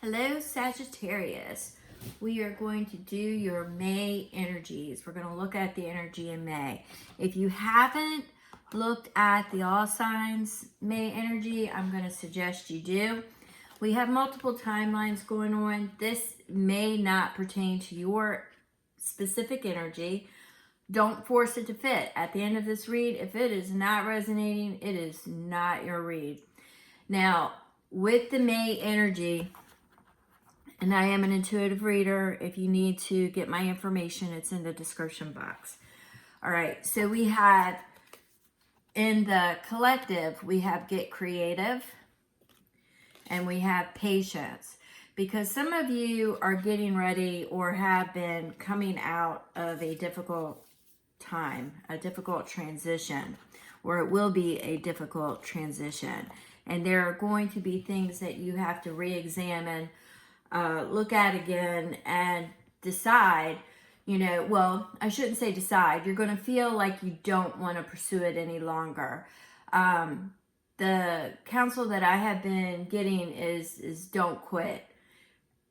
Hello, Sagittarius. We are going to do your May energies. We're going to look at the energy in May. If you haven't looked at the all signs May energy, I'm going to suggest you do. We have multiple timelines going on. This may not pertain to your specific energy. Don't force it to fit. At the end of this read, if it is not resonating, it is not your read. Now, with the May energy, and I am an intuitive reader. If you need to get my information, it's in the description box. All right, so we have, in the collective, we have get creative and we have patience. Because some of you are getting ready or have been coming out of a difficult time, a difficult transition, or it will be a difficult transition. And there are going to be things that you have to re-examine, look at again, and decide, well, I shouldn't say decide. You're going to feel like you don't want to pursue it any longer. The counsel that I have been getting is don't quit.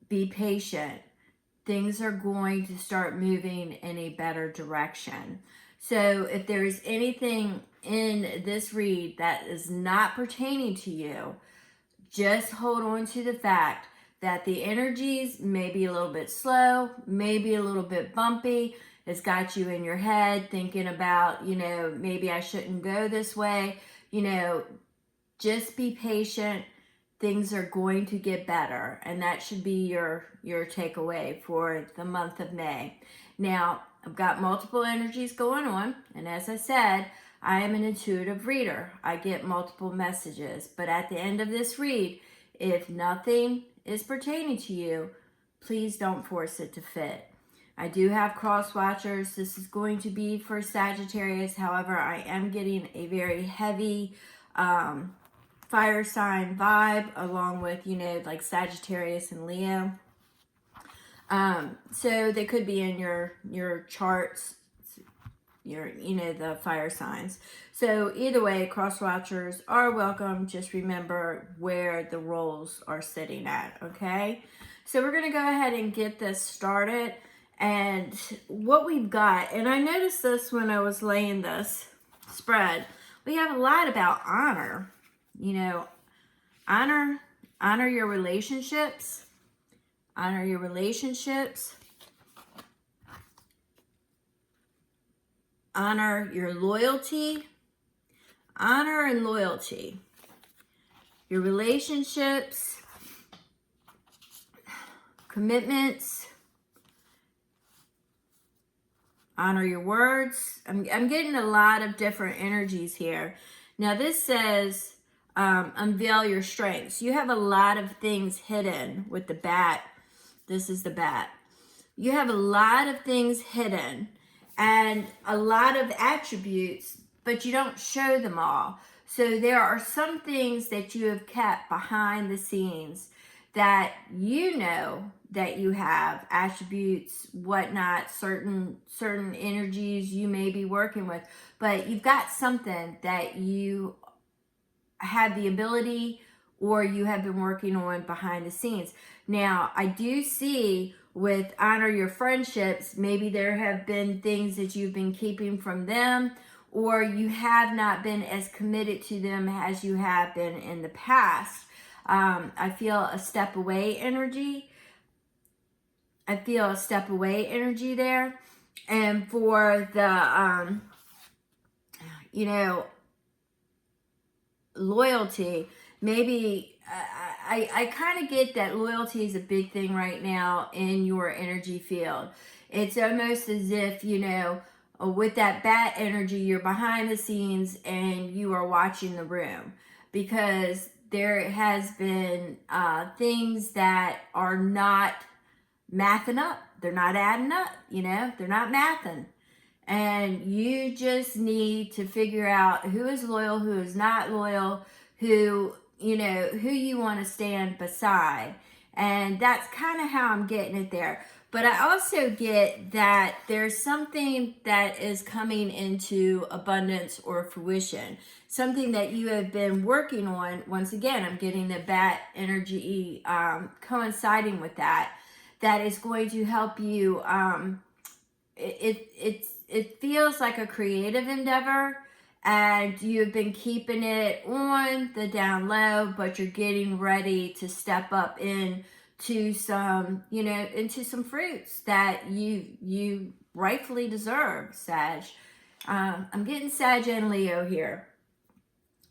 Be patient. Things are going to start moving in a better direction. So if there is anything in this read that is not pertaining to you, just hold on to the fact that the energies may be a little bit slow, maybe a little bit bumpy. It's got you in your head thinking about, maybe I shouldn't go this way. Just be patient. Things are going to get better. And that should be your takeaway for the month of May. Now, I've got multiple energies going on. And as I said, I am an intuitive reader. I get multiple messages. But at the end of this read, if nothing is pertaining to you, please don't force it to fit. I do have cross watchers. This is going to be for Sagittarius. However, I am getting a very heavy fire sign vibe along with, like Sagittarius and Leo. So they could be in your charts, the fire signs. So either way, cross watchers are welcome. Just remember where the roles are sitting at, okay? So we're going to go ahead and get this started. And what we've got, and I noticed this when I was laying this spread, we have a lot about honor. Honor your relationships. Honor your relationships. Honor your loyalty. Honor and loyalty. Your relationships. Commitments. Honor your words. I'm getting a lot of different energies here. Now this says unveil your strengths. You have a lot of things hidden with the bat. This is the bat. You have a lot of things hidden and a lot of attributes, but you don't show them all. So there are some things that you have kept behind the scenes that that you have, attributes, whatnot, certain energies you may be working with, but you've got something that you have the ability or you have been working on behind the scenes. Now, I do see with honor your friendships, maybe there have been things that you've been keeping from them, or you have not been as committed to them as you have been in the past. I feel a step away energy. I feel a step away energy there. And for the, loyalty, maybe I kind of get that loyalty is a big thing right now in your energy field. It's almost as if, with that bat energy, you're behind the scenes and you are watching the room, because there has been things that are not mathing up. They're not adding up, they're not mathing. And you just need to figure out who is loyal, who is not loyal, who you want to stand beside. And that's kind of how I'm getting it there. But I also get that there's something that is coming into abundance or fruition. something that you have been working on. Once again, I'm getting the bat energy coinciding with that. That is going to help you. It feels like a creative endeavor, and you've been keeping it on the down low, but you're getting ready to step up into some, into some fruits that you rightfully deserve, Sag. I'm getting Sag and Leo here.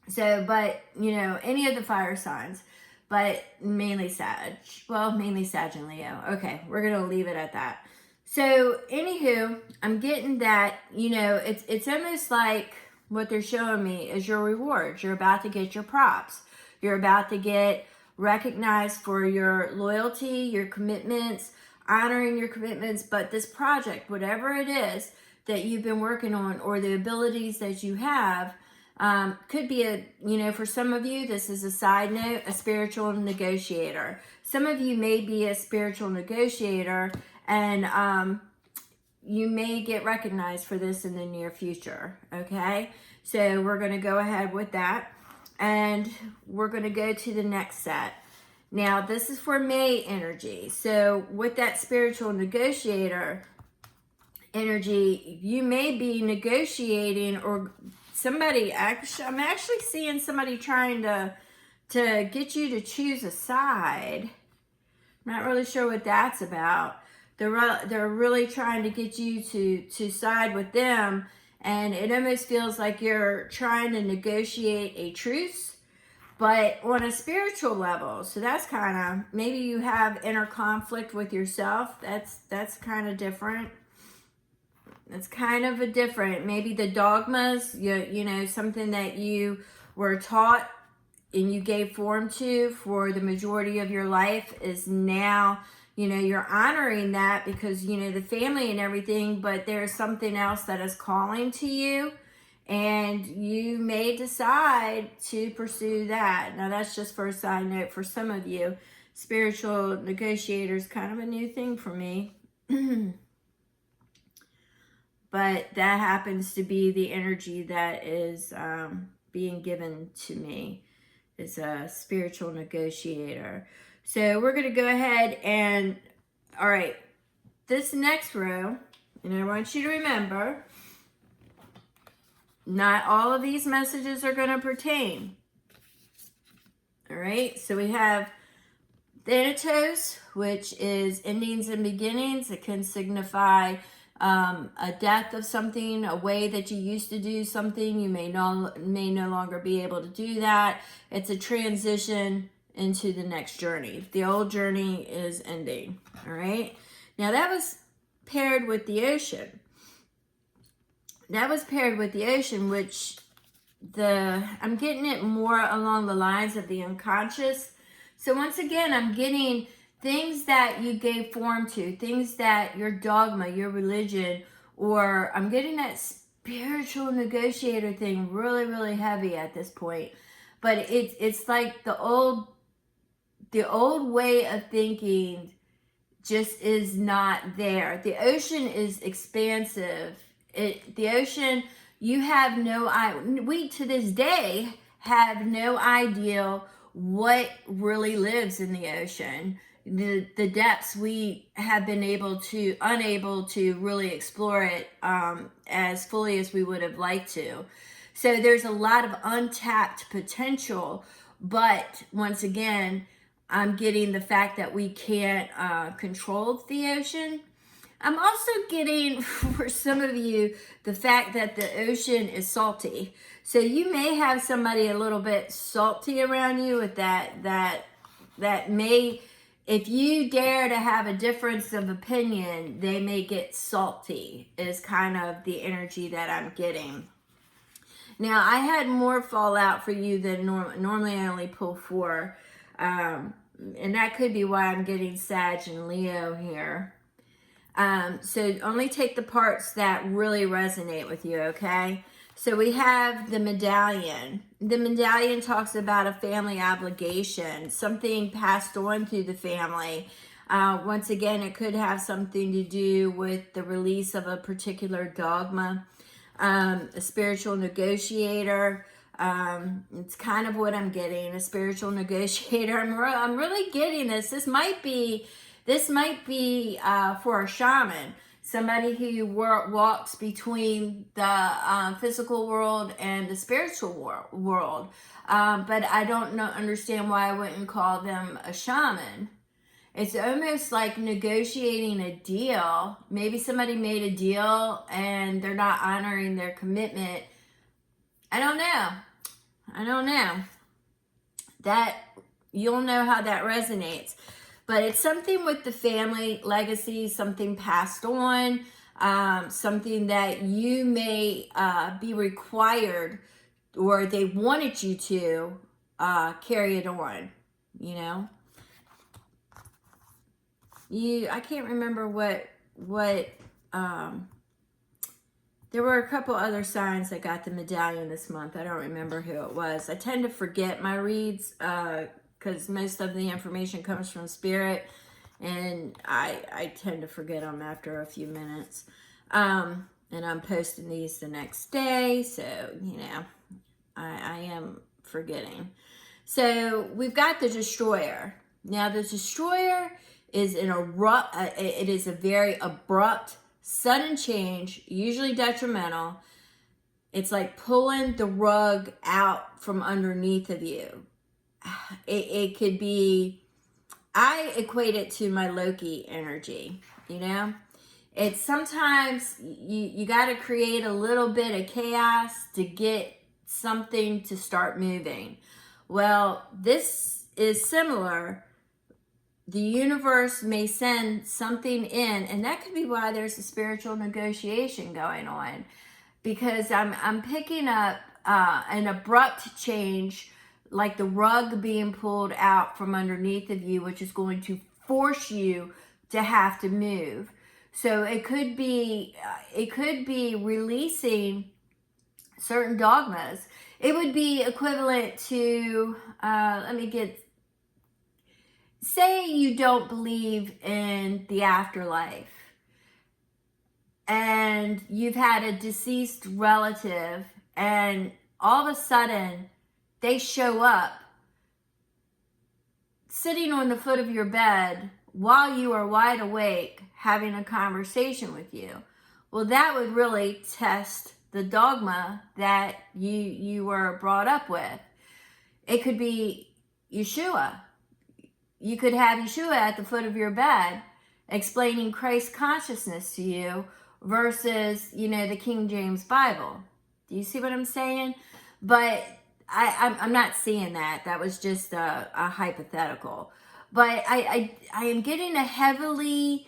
So, but, any of the fire signs, but mainly Sag. Well, mainly Sag and Leo. Okay, we're going to leave it at that. So, anywho, I'm getting that, it's almost like what they're showing me is your rewards. You're about to get your props. You're about to get recognized for your loyalty, your commitments, honoring your commitments. But this project, whatever it is that you've been working on, or the abilities that you have, could be for some of you, this is a side note, a spiritual negotiator. Some of you may be a spiritual negotiator, and you may get recognized for this in the near future. Okay, so we're going to go ahead with that, and we're going to go to the next set. Now, this is for May energy. So with that spiritual negotiator energy, you may be negotiating, or somebody, I'm actually seeing somebody trying to get you to choose a side. I'm not really sure what that's about. They're really trying to get you to side with them, and it almost feels like you're trying to negotiate a truce, but on a spiritual level. So that's kind of, maybe you have inner conflict with yourself. That's kind of different. It's kind of a different, maybe the dogmas, something that you were taught and you gave form to for the majority of your life is now, you're honoring that because, the family and everything, but there's something else that is calling to you, and you may decide to pursue that. Now, that's just for a side note for some of you. Spiritual negotiator is kind of a new thing for me. But that happens to be the energy that is being given to me. It's a spiritual negotiator. So we're going to go ahead and, all right, this next row, and I want you to remember, not all of these messages are going to pertain. All right, so we have Thanatos, which is endings and beginnings. It can signify a death of something, a way that you used to do something. You may no longer be able to do that. It's a transition into the next journey. The old journey is ending. All right. Now that was paired with the ocean. Which I'm getting it more along the lines of the unconscious. So once again, I'm getting things that you gave form to, things that your dogma, your religion, or I'm getting that spiritual negotiator thing really, really heavy at this point. But it's like the old way of thinking just is not there. The ocean is expansive. The ocean, you have we to this day have no idea what really lives in the ocean. The depths, we have been unable to really explore it as fully as we would have liked to. So there's a lot of untapped potential, but once again, I'm getting the fact that we can't control the ocean. I'm also getting, for some of you, the fact that the ocean is salty. So you may have somebody a little bit salty around you with that may, if you dare to have a difference of opinion, they may get salty, is kind of the energy that I'm getting. Now, I had more fallout for you than normally I only pull 4. And that could be why I'm getting Sag and Leo here. So only take the parts that really resonate with you, okay? So we have the medallion. The medallion talks about a family obligation, something passed on through the family. Once again, it could have something to do with the release of a particular dogma. A spiritual negotiator. It's kind of what I'm getting, a spiritual negotiator. I'm really getting this. This might be for a shaman, somebody who walks between the physical world and the spiritual world. But I don't understand why I wouldn't call them a shaman. It's almost like negotiating a deal. Maybe somebody made a deal and they're not honoring their commitment. I don't know. That, you'll know how that resonates. But it's something with the family legacy, something passed on, something that you may be required, or they wanted you to carry it on, you know. I can't remember what there were a couple other signs that got the medallion this month. I don't remember who it was. I tend to forget my reads because most of the information comes from spirit, and I tend to forget them after a few minutes. And I'm posting these the next day, so, you know, I am forgetting. So we've got the destroyer. Now the destroyer is it is a very abrupt, sudden change, usually detrimental. It's like pulling the rug out from underneath of you. It could be, I equate it to my Loki energy, you know? It's sometimes you got to create a little bit of chaos to get something to start moving. Well, this is similar. The universe may send something in, and that could be why there's a spiritual negotiation going on, because I'm picking up an abrupt change, like the rug being pulled out from underneath of you, which is going to force you to have to move. So it could be releasing certain dogmas. It would be equivalent to say you don't believe in the afterlife and you've had a deceased relative and all of a sudden they show up sitting on the foot of your bed while you are wide awake having a conversation with you. Well, that would really test the dogma that you were brought up with. It could be Yeshua. You could have Yeshua at the foot of your bed explaining Christ consciousness to you versus, you know, the King James Bible. Do you see what I'm saying? But I'm not seeing that. That was just a hypothetical. But I am getting a heavily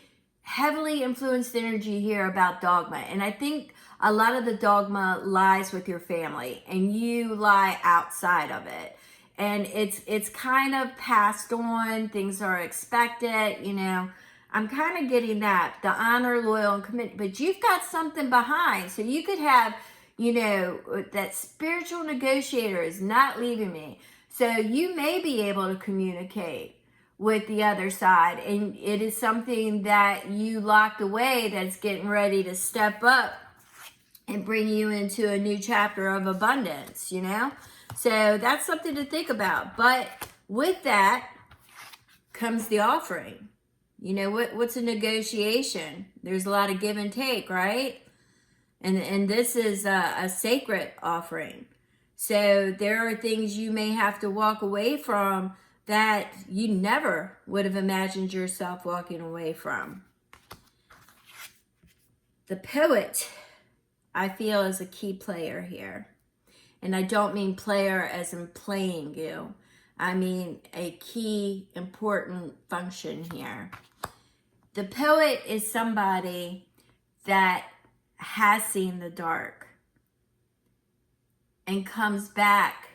influenced energy here about dogma. And I think a lot of the dogma lies with your family and you lie outside of it. And it's kind of passed on. Things are expected, you know. I'm kind of getting that. The honor, loyal, and commitment. But you've got something behind. So you could have, you know, that spiritual negotiator is not leaving me. So you may be able to communicate with the other side. And it is something that you locked away that's getting ready to step up and bring you into a new chapter of abundance, you know. So that's something to think about. But with that comes the offering. You know, what's a negotiation? There's a lot of give and take, right? And this is a sacred offering. So there are things you may have to walk away from that you never would have imagined yourself walking away from. The poet, I feel, is a key player here. And I don't mean player as in playing you. I mean a key important function here. The poet is somebody that has seen the dark and comes back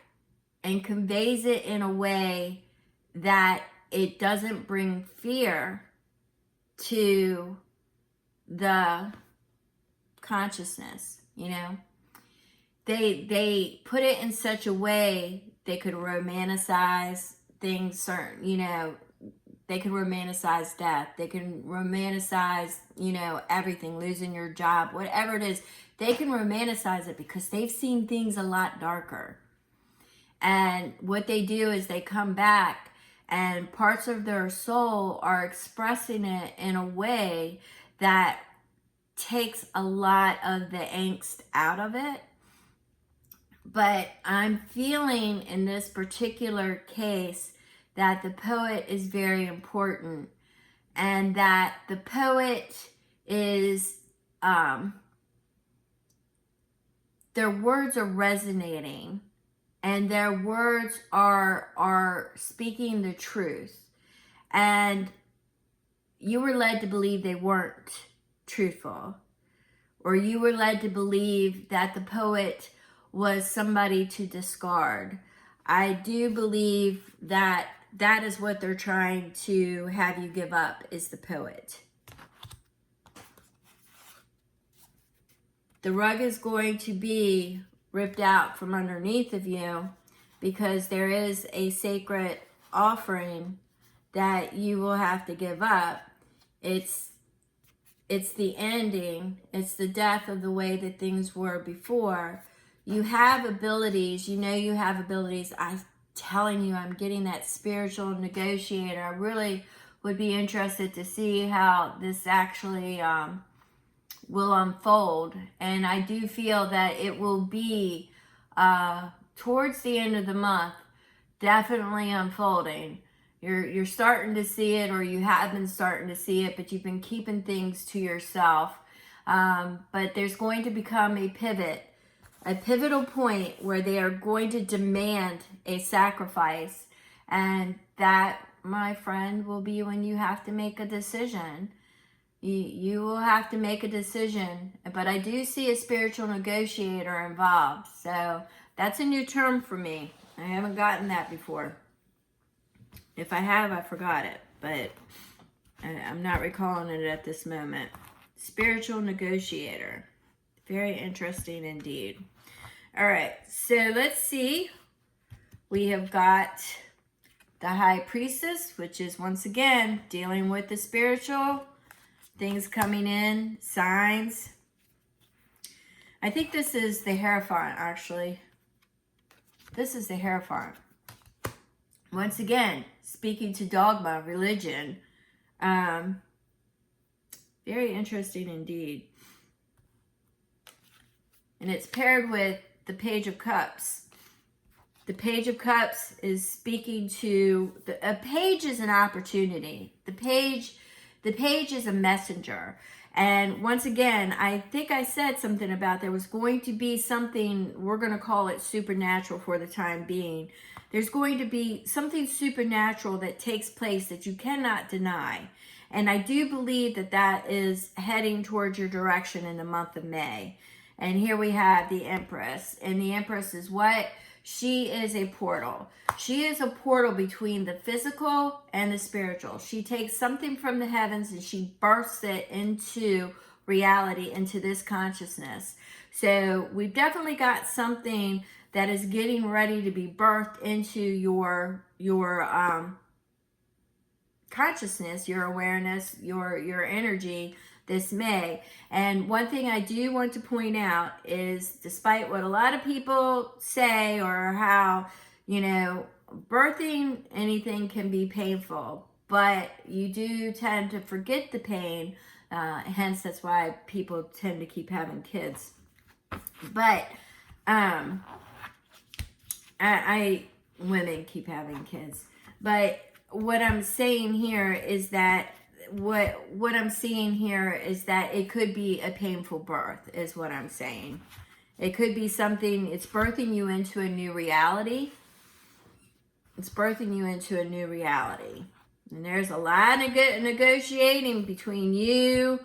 and conveys it in a way that it doesn't bring fear to the consciousness, you know. They put it in such a way they could romanticize things, certain, you know, they can romanticize death. They can romanticize, you know, everything, losing your job, whatever it is. They can romanticize it because they've seen things a lot darker. And what they do is they come back, and parts of their soul are expressing it in a way that takes a lot of the angst out of it. But I'm feeling in this particular case that the poet is very important, and that the poet is, their words are resonating, and their words are speaking the truth. And you were led to believe they weren't truthful, or you were led to believe that the poet was somebody to discard. I do believe that that is what they're trying to have you give up, is the poet. The rug is going to be ripped out from underneath of you, because there is a sacred offering that you will have to give up. It's the ending. It's the death of the way that things were before. You have abilities. You know you have abilities. I'm telling you, I'm getting that spiritual negotiator. I really would be interested to see how this actually will unfold. And I do feel that it will be towards the end of the month, definitely unfolding. You're starting to see it, or you have been starting to see it, but you've been keeping things to yourself. But there's going to become a pivotal point where they are going to demand a sacrifice. And that, my friend, will be when you have to make a decision. You will have to make a decision. But I do see a spiritual negotiator involved. So that's a new term for me. I haven't gotten that before. If I have, I forgot it, but I'm not recalling it at this moment. Spiritual negotiator. Very interesting indeed. All right, so let's see. We have got the High Priestess, which is once again dealing with the spiritual, things coming in, signs. I think this is the Hierophant, actually. This is the Hierophant. Once again, speaking to dogma, religion. Very interesting indeed. And it's paired with the Page of Cups. The Page of Cups is speaking to, a page is an opportunity. The page is a messenger. And once again, I think I said something about there was going to be something, we're going to call it supernatural for the time being. There's going to be something supernatural that takes place that you cannot deny. And I do believe that that is heading towards your direction in the month of May. And here we have the Empress. And the Empress is what? She is a portal. She is a portal between the physical and the spiritual. She takes something from the heavens and she bursts it into reality, into this consciousness. So we've definitely got something that is getting ready to be birthed into your consciousness, your awareness, your energy this May. And one thing I do want to point out is, despite what a lot of people say, or how, birthing anything can be painful, but you do tend to forget the pain. Hence, that's why people tend to keep having kids. But women keep having kids. But what I'm saying here is that what I'm seeing here is that it could be a painful birth, is what I'm saying. It could be something, it's birthing you into a new reality. It's birthing you into a new reality. And there's a lot of good negotiating between you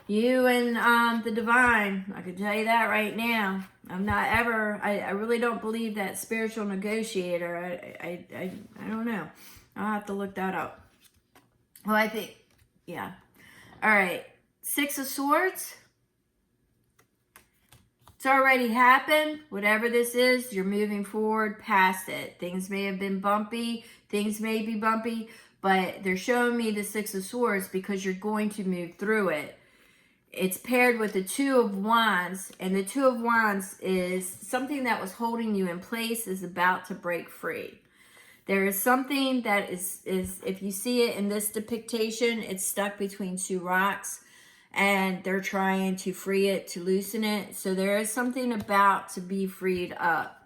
and the divine. I can tell you that right now. I really don't believe that spiritual negotiator. I don't know. I'll have to look that up. Well, I think, yeah. All right. 6 of Swords. It's already happened. Whatever this is, you're moving forward past it. Things may have been bumpy. Things may be bumpy. But they're showing me the 6 of Swords because you're going to move through it. it's paired with the Two of Wands, and the Two of Wands is something that was holding you in place is about to break free. There is something that is if you see it in this depiction, it's stuck between two rocks, and they're trying to free it, to loosen it. So there is something about to be freed up.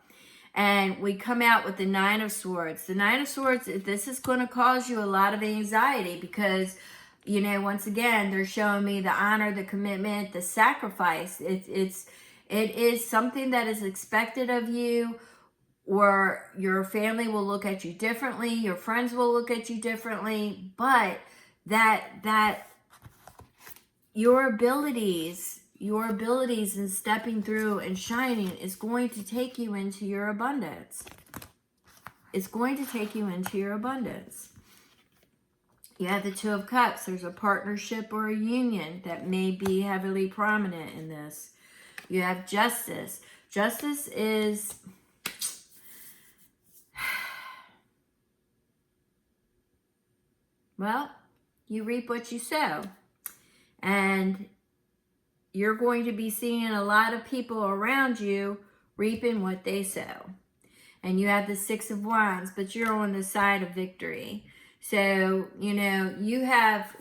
And we come out with the Nine of Swords. The Nine of Swords, this is going to cause you a lot of anxiety because, you know, once again, they're showing me the honor, the commitment, the sacrifice. It is something that is expected of you, or your family will look at you differently, your friends will look at you differently, but that your abilities in stepping through and shining is going to take you into your abundance. It's going to take you into your abundance. You have the Two of Cups. There's a partnership or a union that may be heavily prominent in this. You have Justice. Justice is, well, you reap what you sow. And you're going to be seeing a lot of people around you reaping what they sow. And you have the Six of Wands, but you're on the side of victory. So, you know, you have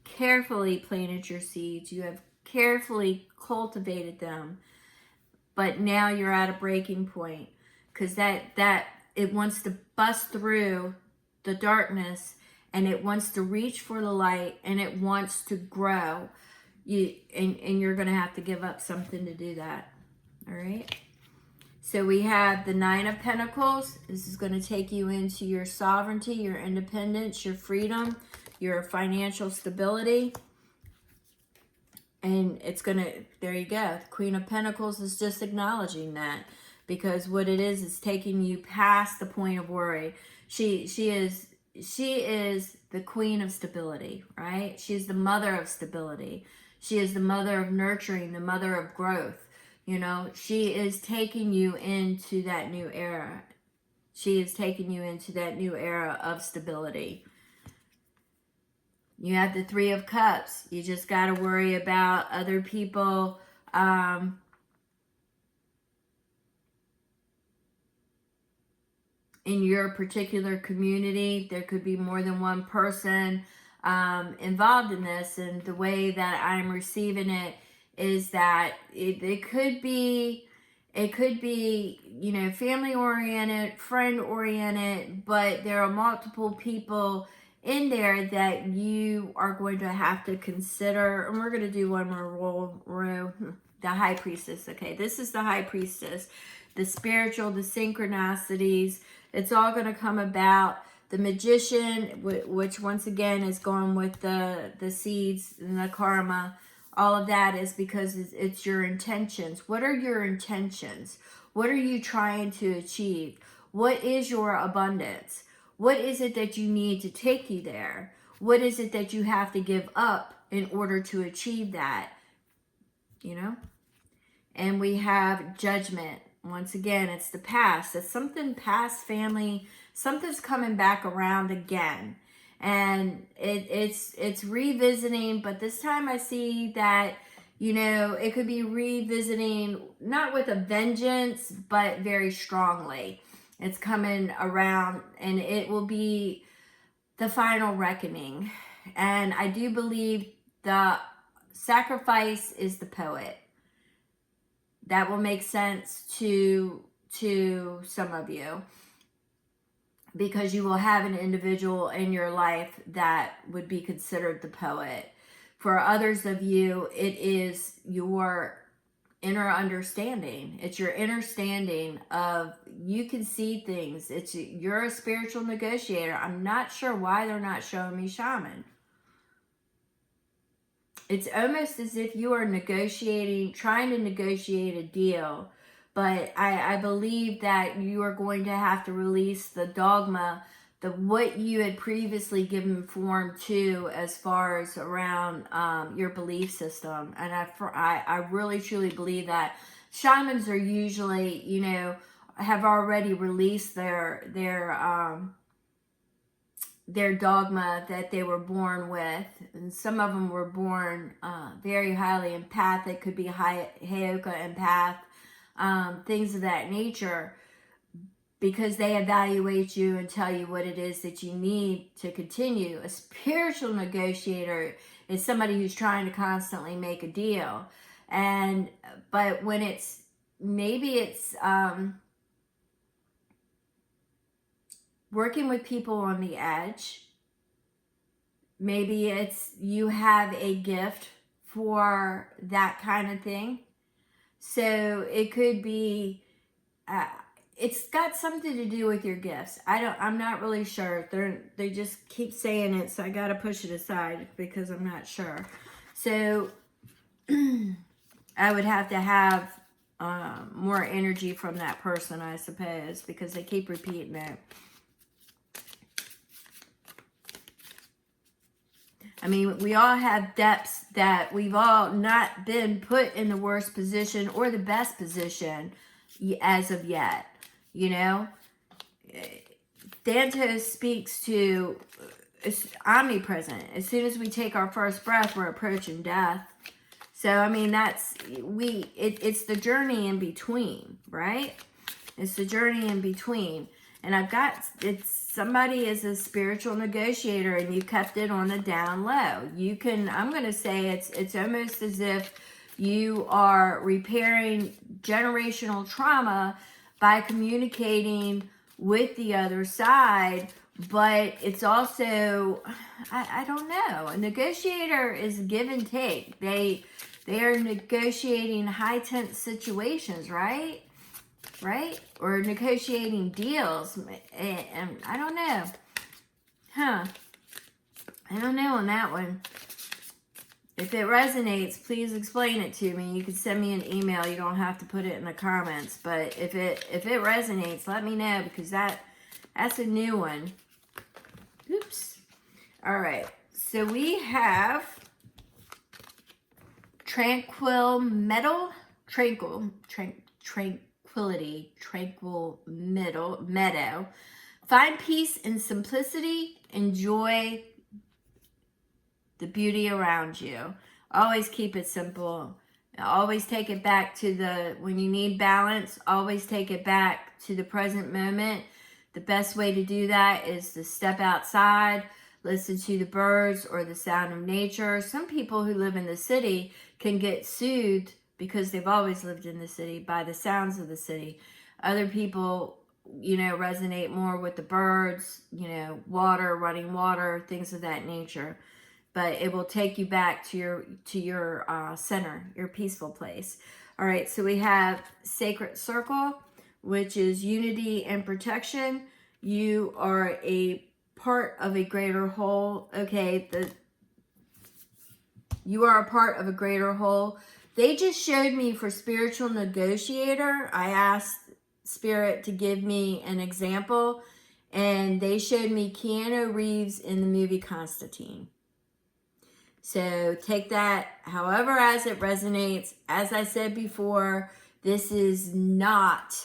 carefully planted your seeds. You have carefully cultivated them. But now you're at a breaking point, because that it wants to bust through the darkness, and it wants to reach for the light, and it wants to grow. And you're going to have to give up something to do that. All right. So we have the Nine of Pentacles. This is going to take you into your sovereignty, your independence, your freedom, your financial stability. And it's going to, there you go. The Queen of Pentacles is just acknowledging that, because what it is taking you past the point of worry. She is the Queen of Stability, right? She's the mother of stability. She is the mother of nurturing, the mother of growth. You know, she is taking you into that new era. She is taking you into that new era of stability. You have the Three of Cups. You just got to worry about other people in your particular community. There could be more than one person involved in this, and the way that I'm receiving it is that it could be, you know, family oriented, friend oriented, but there are multiple people in there that you are going to have to consider. And we're going to do one more row. The High Priestess. Okay, this is the High Priestess. The spiritual, the synchronicities. It's all going to come about. The Magician, which once again is going with the seeds and the karma. All of that is because it's your intentions. What are your intentions? What are you trying to achieve? What is your abundance? What is it that you need to take you there? What is it that you have to give up in order to achieve that? You know? And we have Judgment. Once again, it's the past. It's something past, family. Something's coming back around again. And it's revisiting, but this time I see that, you know, it could be revisiting, not with a vengeance, but very strongly. It's coming around, and it will be the final reckoning. And I do believe the sacrifice is the poet. That will make sense to some of you, because you will have an individual in your life that would be considered the poet. For others of you, it is your inner understanding. It's your understanding of, you can see things. You're a spiritual negotiator. I'm not sure why they're not showing me shaman. It's almost as if you are negotiating, trying to negotiate a deal. But I believe that you are going to have to release the dogma, what you had previously given form to, as far as around your belief system. And I really truly believe that shamans are usually, you know, have already released their their dogma that they were born with. And some of them were born very highly empathic, could be Heyoka empath, things of that nature, because they evaluate you and tell you what it is that you need to continue. A spiritual negotiator is somebody who's trying to constantly make a deal. But when it's, maybe it's working with people on the edge. Maybe it's you have a gift for that kind of thing. So it could be, it's got something to do with your gifts. I'm not really sure. They just keep saying it, so I got to push it aside because I'm not sure. So I would have to have more energy from that person, I suppose, because they keep repeating it. I mean, we all have depths that we've all not been put in the worst position or the best position as of yet. You know, Dantos speaks to omnipresent. As soon as we take our first breath, we're approaching death. So, I mean, it's the journey in between, right? It's the journey in between. And somebody is a spiritual negotiator and you kept it on the down low. I'm going to say it's almost as if you are repairing generational trauma by communicating with the other side, but it's also, I don't know. A negotiator is give and take. They are negotiating high tense situations, right? Right? Or negotiating deals. And I don't know. I don't know on that one. If it resonates, please explain it to me. You can send me an email. You don't have to put it in the comments. But if it resonates, let me know, because that's a new one. Oops. All right. So we have tranquil meadow. Find peace in simplicity. Enjoy the beauty around you. Always keep it simple. Always take it back to when you need balance, always take it back to the present moment. The best way to do that is to step outside, listen to the birds or the sound of nature. Some people who live in the city can get soothed because they've always lived in the city by the sounds of the city. Other people, resonate more with the birds, water, running water, things of that nature. But it will take you back to your center, your peaceful place. All right, so we have Sacred Circle, which is unity and protection. You are a part of a greater whole. Okay, you are a part of a greater whole. They just showed me for spiritual negotiator. I asked Spirit to give me an example, and they showed me Keanu Reeves in the movie Constantine. So take that however as it resonates. As I said before, this is not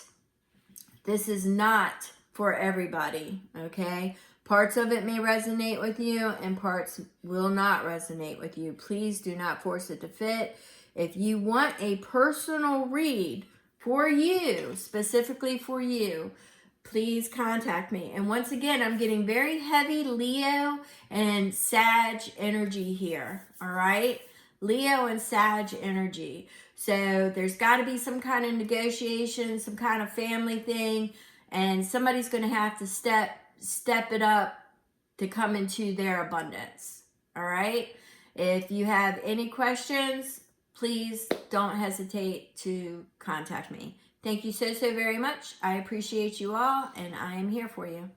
for everybody, okay? Parts of it may resonate with you and parts will not resonate with you. Please do not force it to fit. If you want a personal read for you, specifically for you, please contact me. And once again, I'm getting very heavy Leo and Sag energy here, all right? Leo and Sag energy. So there's got to be some kind of negotiation, some kind of family thing, and somebody's going to have to step it up to come into their abundance, all right? If you have any questions, please don't hesitate to contact me. Thank you so very much. I appreciate you all, and I am here for you.